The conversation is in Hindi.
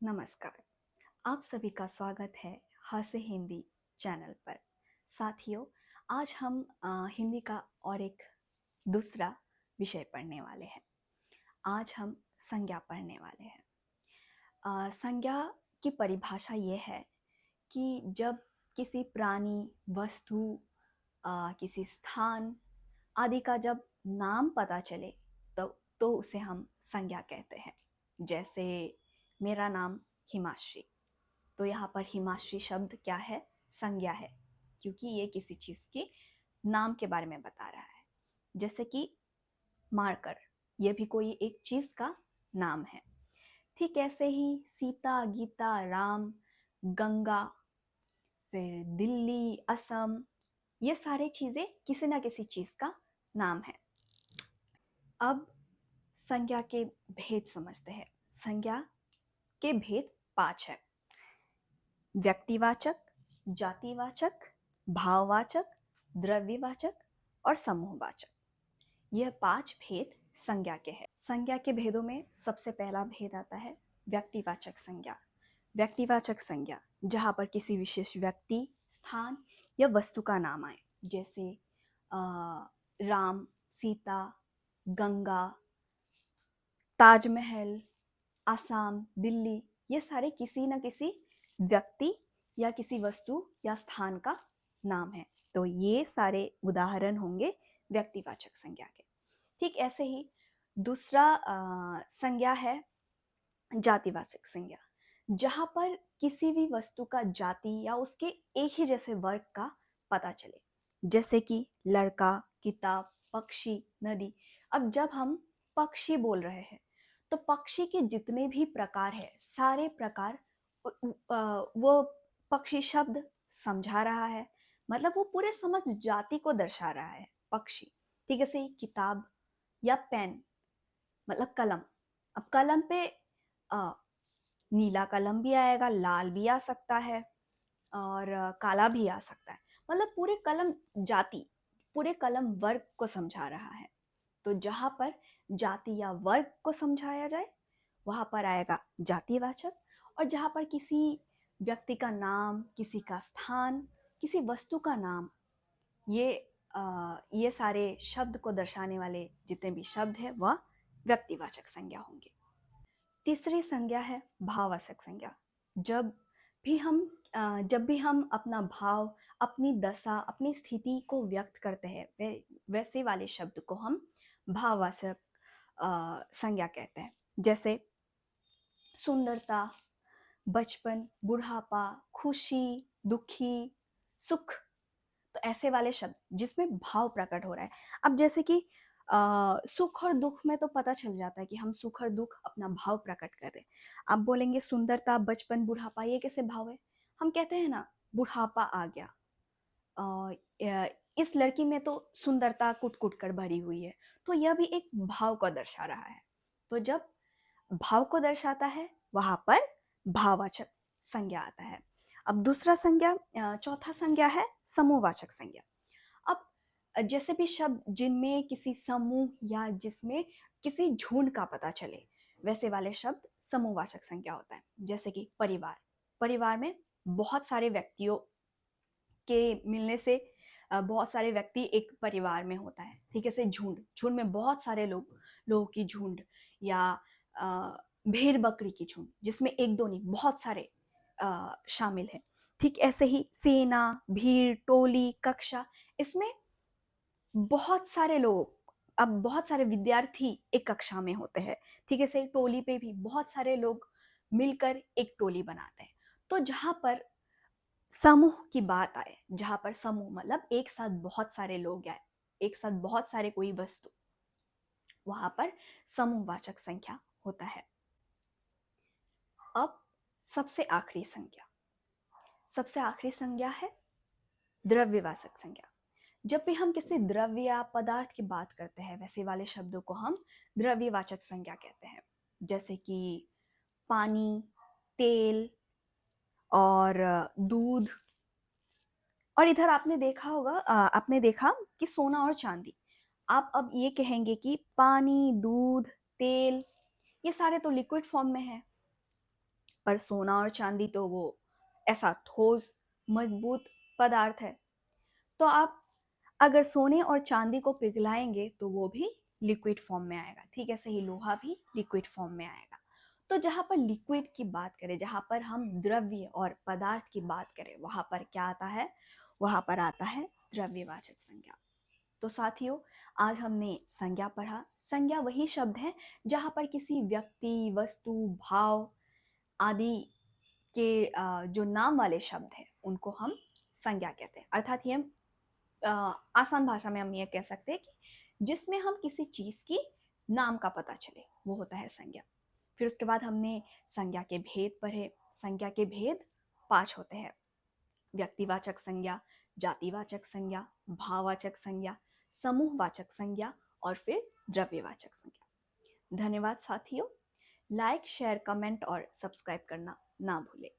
नमस्कार। आप सभी का स्वागत है हासे हिंदी चैनल पर। साथियों, आज हम हिंदी का और एक दूसरा विषय पढ़ने वाले हैं। आज हम संज्ञा पढ़ने वाले हैं। संज्ञा की परिभाषा ये है कि जब किसी प्राणी, वस्तु, किसी स्थान आदि का जब नाम पता चले तो उसे हम संज्ञा कहते हैं। जैसे मेरा नाम हिमाश्री, तो यहाँ पर हिमाश्री शब्द क्या है? संज्ञा है, क्योंकि ये किसी चीज़ के नाम के बारे में बता रहा है। जैसे कि मार्कर, ये भी कोई एक चीज़ का नाम है। ठीक ऐसे ही सीता, गीता, राम, गंगा, फिर दिल्ली, असम, ये सारे चीज़ें किसी ना किसी चीज़ का नाम है। अब संज्ञा के भेद समझते हैं। संज्ञा के भेद 5 है: व्यक्तिवाचक, जातिवाचक, भाववाचक, द्रव्यवाचक और समूहवाचक। यह 5 भेद संज्ञा के हैं। संज्ञा के भेदों में सबसे पहला भेद आता है व्यक्तिवाचक संज्ञा। व्यक्तिवाचक संज्ञा जहाँ पर किसी विशेष व्यक्ति, स्थान या वस्तु का नाम आए, जैसे राम, सीता, गंगा, ताजमहल, आसाम, दिल्ली, ये सारे किसी न किसी व्यक्ति या किसी वस्तु या स्थान का नाम है। तो ये सारे उदाहरण होंगे व्यक्तिवाचक संज्ञा के। ठीक ऐसे ही दूसरा संज्ञा है जातिवाचक संज्ञा, जहाँ पर किसी भी वस्तु का जाति या उसके एक ही जैसे वर्ग का पता चले, जैसे कि लड़का, किताब, पक्षी, नदी। अब जब हम पक्षी बोल रहे हैं तो पक्षी के जितने भी प्रकार है, सारे प्रकार वो पक्षी शब्द समझा रहा है, मतलब वो पूरे समझ जाति को दर्शा रहा है पक्षी। ठीक है, से किताब या पेन मतलब कलम। अब कलम पे नीला कलम भी आएगा, लाल भी आ सकता है और काला भी आ सकता है। मतलब पूरे कलम जाति, पूरे कलम वर्ग को समझा रहा है। तो जहाँ पर जाति या वर्ग को समझाया जाए वहाँ पर आएगा जातिवाचक, और जहाँ पर किसी व्यक्ति का नाम, किसी का स्थान, किसी वस्तु का नाम, ये सारे शब्द को दर्शाने वाले जितने भी शब्द हैं वह व्यक्तिवाचक संज्ञा होंगे। तीसरी संज्ञा है भाववाचक संज्ञा। जब भी हम अपना भाव, अपनी दशा, अपनी स्थिति को व्यक्त करते हैं, वैसे वाले शब्द को हम भाववाचक संज्ञा कहते हैं। जैसे सुंदरता, बचपन, बुढ़ापा, खुशी, दुखी, सुख। तो ऐसे वाले शब्द जिसमें भाव प्रकट हो रहा है। अब जैसे कि सुख और दुख में तो पता चल जाता है कि हम सुख और दुख अपना भाव प्रकट कर रहे हैं। आप बोलेंगे सुंदरता, बचपन, बुढ़ापा, ये कैसे भाव है? हम कहते हैं ना, बुढ़ापा आ गया, इस लड़की में तो सुंदरता कुट कुट कर भरी हुई है। तो यह भी एक भाव को दर्शा रहा है। तो जब भाव को दर्शाता है वहां पर भाववाचक संज्ञा आता है। अब चौथा संज्ञा है समूहवाचक संज्ञा। अब जैसे भी शब्द जिनमें किसी समूह या जिसमें किसी झुंड का पता चले, वैसे वाले शब्द समूहवाचक संज्ञा होता है। जैसे कि परिवार। परिवार में बहुत सारे व्यक्तियों के मिलने से बहुत सारे व्यक्ति एक परिवार में होता है। ठीक है, से झुंड, झुंड में बहुत सारे लोगों की झुंड, या भेड़ बकरी की झुंड, जिसमें एक दो नहीं बहुत सारे शामिल है। ठीक ऐसे ही सेना, भीड़, टोली, कक्षा, इसमें बहुत सारे लोग, अब बहुत सारे विद्यार्थी एक कक्षा में होते हैं। ठीक है, से टोली पे भी बहुत सारे लोग मिलकर एक टोली बनाते हैं। तो जहाँ पर समूह की बात आए, जहाँ पर समूह मतलब एक साथ बहुत सारे लोग आए, एक साथ बहुत सारे कोई वस्तु, वहां पर समूहवाचक संख्या होता है। अब सबसे आखिरी संज्ञा है द्रव्यवाचक संज्ञा। जब भी हम किसी द्रव्य या पदार्थ की बात करते हैं, वैसे वाले शब्दों को हम द्रव्यवाचक संज्ञा कहते हैं। जैसे कि पानी, तेल और दूध। और इधर आपने देखा कि सोना और चांदी। आप अब ये कहेंगे कि पानी, दूध, तेल, ये सारे तो लिक्विड फॉर्म में है, पर सोना और चांदी तो वो ऐसा ठोस मजबूत पदार्थ है। तो आप अगर सोने और चांदी को पिघलाएंगे तो वो भी लिक्विड फॉर्म में आएगा, ठीक है, सही, लोहा भी लिक्विड फॉर्म में आएगा। तो जहाँ पर लिक्विड की बात करें, जहाँ पर हम द्रव्य और पदार्थ की बात करें, वहाँ पर क्या आता है? वहाँ पर आता है द्रव्यवाचक संज्ञा। तो साथियों, आज हमने संज्ञा पढ़ा। संज्ञा वही शब्द है जहाँ पर किसी व्यक्ति, वस्तु, भाव आदि के जो नाम वाले शब्द हैं उनको हम संज्ञा कहते हैं। अर्थात ये हम आसान भाषा में हम ये कह सकते हैं कि जिसमें हम किसी चीज की नाम का पता चले वो होता है संज्ञा। फिर उसके बाद हमने संज्ञा के भेद पढ़े। संज्ञा के भेद 5 होते हैं: व्यक्तिवाचक संज्ञा, जातिवाचक संज्ञा, भाववाचक संज्ञा, समूहवाचक संज्ञा और फिर द्रव्यवाचक संज्ञा। धन्यवाद साथियों। लाइक, शेयर, कमेंट और सब्सक्राइब करना ना भूलें।